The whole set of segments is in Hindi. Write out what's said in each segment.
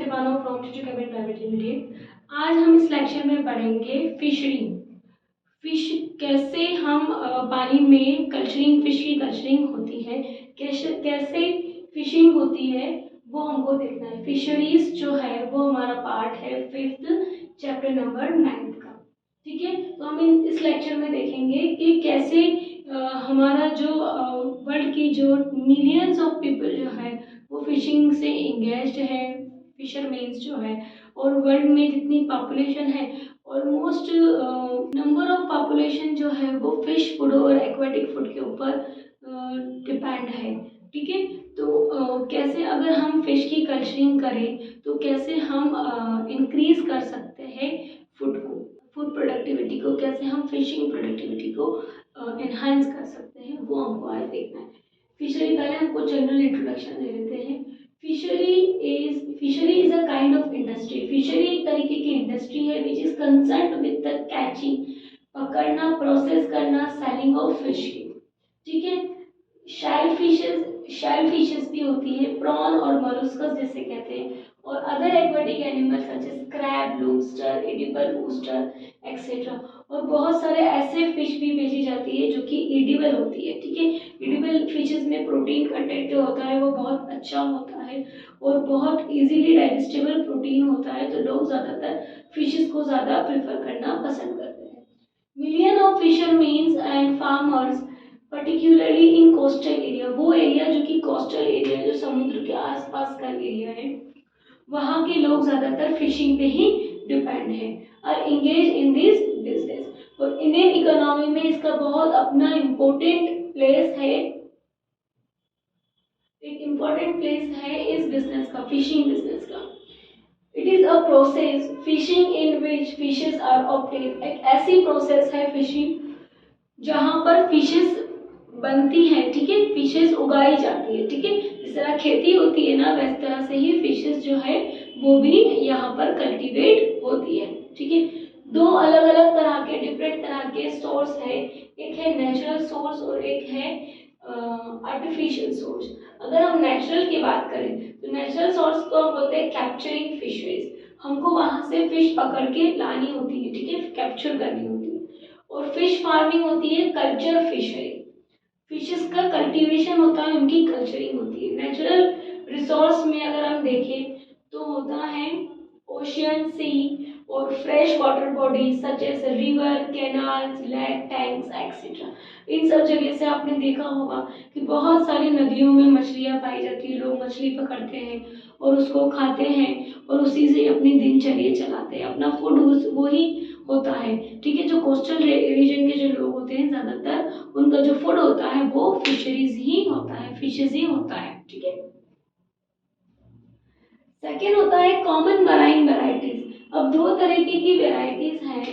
Manav from Titu cabin private limited. आज हम इस लेक्चर में पढ़ेंगे फिशरी। फिश कैसे हम पानी में कल्चरिंग, फिश की कल्चरिंग होती है, कैसे फिशिंग होती है, वो हमको देखना है। फिशरीज जो है वो हमारा पार्ट है 5th चैप्टर नंबर 9 का। ठीक है, तो हम इस लेक्चर में देखेंगे कि कैसे हमारा जो वर्ल्ड की जो मिलियंस ऑफ पीपल जो है वो फिशिंग से एंगेज्ड है, फिशरमैन्स जो है, और वर्ल्ड में जितनी पॉपुलेशन है ऑलमोस्ट नंबर ऑफ पॉपुलेशन जो है वो फिश फूड और एक्वाटिक फूड के ऊपर डिपेंड है। ठीक है, तो कैसे अगर हम फिश की कल्चरिंग करें तो कैसे हम इंक्रीज कर सकते हैं फूड प्रोडक्टिविटी को, कैसे हम फिशिंग प्रोडक्टिविटी को एनहांस कर सकते हैं, वो हमको आज देखना है। फिशरी, पहले हमको जनरल इंट्रोडक्शन दे देते हैं। Fishery is a kind of industry. Fishery एक तरीके की इंडस्ट्री है which is concerned with the catching, पकड़ना, प्रोसेस करना, सेलिंग ऑफ फिश की। ठीक है, शेल फिशेस भी होती है, प्रॉन और मोलस्कस जिसे कहते हैं, और other aquatic animals such as crab, lobster, edible oyster etcetera. और बहुत सारे ऐसे फिश भी बेची जाती है जो कि एडिबल होती है। ठीक है, एडिबल फिशेस में प्रोटीन कंटेंट जो होता है वो बहुत अच्छा होता है और बहुत इजीली डाइजेस्टेबल प्रोटीन होता है, तो लोग ज़्यादातर फिशेस को ज़्यादा प्रेफर करना पसंद करते हैं। Million of fisherman's and farmers particularly in coastal area, वो एरिया जो कि कोस्टल एरिया, जो समुद्र के आसपास का एरिया है, वहाँ के लोग ज़्यादातर फिशिंग पे ही डिपेंड है और इंगेज इन दिस बिजनेस। और इंडियन इकोनॉमी में इसका बहुत अपना इम्पोर्टेंट प्लेस है, एक इम्पोर्टेंट प्लेस है इस बिजनेस का, फिशिंग बिजनेस का। It is a process fishing in which fishes are obtained. एक ऐसी प्रोसेस है फिशिंग जहाँ पर फिशेस बनती है। ठीक है, फिशेस उगाई जाती है। ठीक है, जिस तरह खेती होती है ना, वैस तरह से ही फिशेस जो है वो भी यहाँ पर कल्टीवेट होती है। ठीक है, दो अलग अलग तरह के, डिफरेंट तरह के सोर्स है, एक है नेचुरल सोर्स और एक है आर्टिफिशियल सोर्स। अगर हम नेचुरल की बात करें तो नेचुरल सोर्स को बोलते हैं कैप्चरिंग फिशरीज। हमको वहां से फिश पकड़ के लानी होती है, ठीक है, कैप्चर करनी होती है। और फिश फार्मिंग होती है कल्चर फिशरी, फिशेस का कल्टीवेशन होता है, उनकी कल्चरिंग होती है। नेचुरल रिसोर्स में अगर हम देखें तो होता है ओशियन, सी और fresh water bodies such as river, canals, lake, tanks etcetera. इन सब जगह से आपने देखा होगा कि बहुत सारी नदियों में मछलियां पाई जाती है, लोग मछली पकड़ते हैं और उसको खाते हैं और उसी से अपनी दिनचर्या चलाते हैं, अपना फूड वही होता है। ठीक है, जो कोस्टल रीजन के जो लोग होते हैं ज्यादातर उनका जो फूड होता है वो फिशरीज ही होता है, फिशेज ही होता है। ठीक है, सेकेंड होता है कॉमन मराइन वेराइटीज। अब दो तरीके की वेराइटीज हैं,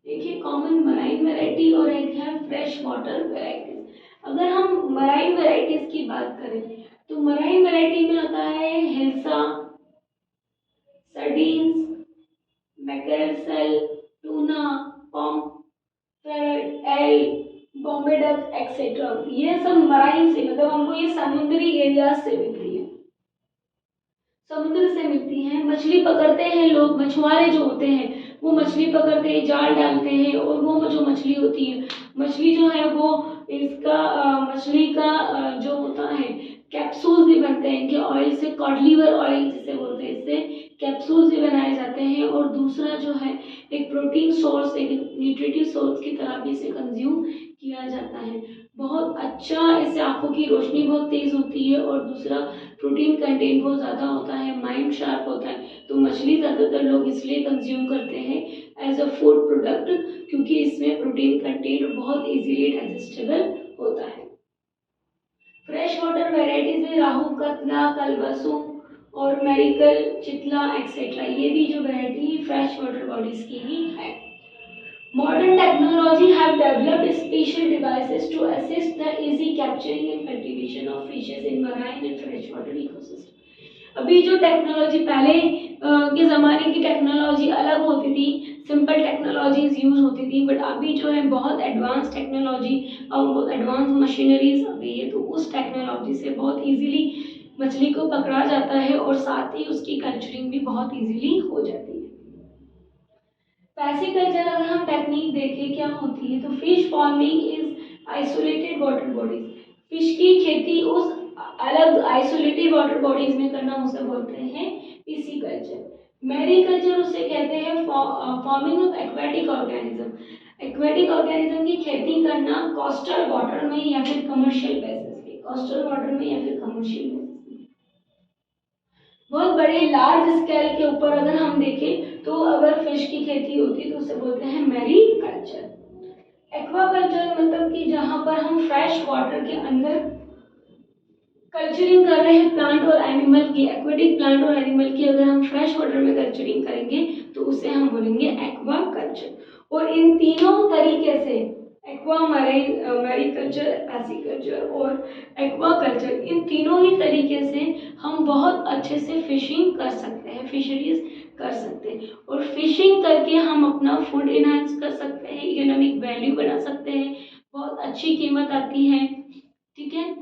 एक है कॉमन मराइन वेराइटी और एक है फ्रेश वाटर वेराइटीज। अगर हम मराइन वेराइटीज की बात करें तो मराइन वेराइटी में आता है hilsa, sardines, mackerel sole, tuna, pomfret, eel, Bombay duck etcetera. ये सब मराइन से, मतलब हमको ये समुद्री एरिया से मिलती है, समुद्र से मिलती हैं। मछली पकड़ते हैं लोग, मछुआरे जो होते हैं वो मछली पकड़ते हैं, जाल डालते हैं, और वो जो मछली होती है, मछली जो है वो इसका मछली का जो होता है कैप्सूल्स भी बनते हैं, इनके ऑयल से, कॉड लीवर ऑयल जिसे बोलते हैं, इससे कैप्सूल्स भी बनाए जाते हैं। और दूसरा जो है एक प्रोटीन सोर्स, एक न्यूट्रिटिव सोर्स की तरह भी इसे कंज्यूम किया जाता है। बहुत अच्छा, इससे आंखों की रोशनी बहुत तेज होती है और दूसरा प्रोटीन कंटेंट बहुत ज़्यादा होता है, माइंड शार्प होता है। तो मछली ज़्यादातर लोग इसलिए कंज्यूम करते हैं एज अ फूड प्रोडक्ट, क्योंकि इसमें प्रोटीन कंटेंट बहुत इजीली डाइजेस्टेबल होता है। फ्रेश वाटर वेराइटीज में राहू, कतला, कलबसू और मेरिकल, चितला एक्सेट्रा, ये भी जो वेराइटी फ्रेश वाटर बॉडीज की ही है। Modern technology have developed special devices to assist the easy capturing and cultivation of fishes in marine and freshwater ecosystem. अभी जो टेक्नोलॉजी, पहले के ज़माने की टेक्नोलॉजी अलग होती थी, सिंपल टेक्नोलॉजीज यूज होती थी, बट अभी जो है बहुत एडवांस टेक्नोलॉजी और बहुत एडवांस मशीनरीज आ गई है, तो उस टेक्नोलॉजी से बहुत इजीली मछली को पकड़ा जाता है और साथ ही उसकी कल्चरिंग भी बहुत इजीली हो जाती है। पैसिकल्चर अगर हम टेक्निक देखें क्या होती है, तो fish farming is isolated water bodies. Fish की खेती उस अलग आइसोलेटेड वाटर बॉडीज में करना, उसे बोलते हैं पिसिकल्चर। मैरीकल्चर उसे कहते हैं farming of aquatic organism. Aquatic organism की खेती करना कोस्टल वाटर में या फिर कमर्शियल बेसिस पे, कोस्टल वाटर में या फिर कमर्शियल बेसिस पे। बहुत बड़े लार्ज स्केल के ऊपर अगर हम देखें तो अगर फिश की खेती होती है तो उसे बोलते हैं मैरीकल्चर। एक्वाकल्चर मतलब कि जहां पर हम फ्रेश वाटर के अंदर कल्चरिंग कर रहे हैं प्लांट और एनिमल की, एक्वेटिक प्लांट और एनिमल की अगर हम फ्रेश वाटर में कल्चरिंग करेंगे तो उसे हम बोलेंगे एक्वाकल्चर। और इन तीनों तरीके से एक्वा मैरीकल्चर, पैसिकल्चर और एक्वाकल्चर, इन तीनों ही तरीके से हम बहुत अच्छे से फिशिंग कर सकते हैं, फिशरीज कर सकते हैं। और फिशिंग करके हम अपना फूड इनहांस कर सकते हैं, इकोनॉमिक वैल्यू बना सकते हैं, बहुत अच्छी कीमत आती है। ठीक है,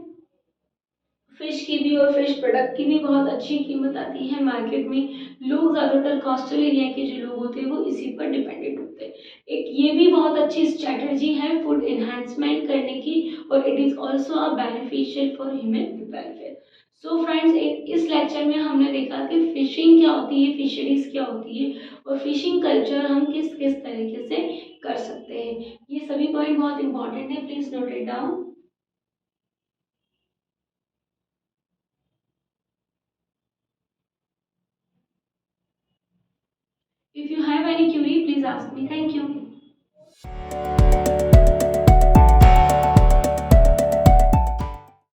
फिश की भी और फिश प्रोडक्ट की भी बहुत अच्छी कीमत आती है मार्केट में। लोग ज़्यादातर कोस्टल एरिया के जो लोग होते हैं वो इसी पर डिपेंडेंट होते हैं। एक ये भी बहुत अच्छी स्ट्रेटजी है फूड एनहांसमेंट करने की, और it is also a beneficial for human welfare. So friends, इस लेक्चर में हमने देखा कि फिशिंग क्या होती है, फिशरीज क्या होती है, और फिशिंग कल्चर हम किस किस तरीके से कर सकते हैं। ये सभी पॉइंट बहुत इंपॉर्टेंट है, please note it down. If you have any query, please ask me. Thank you.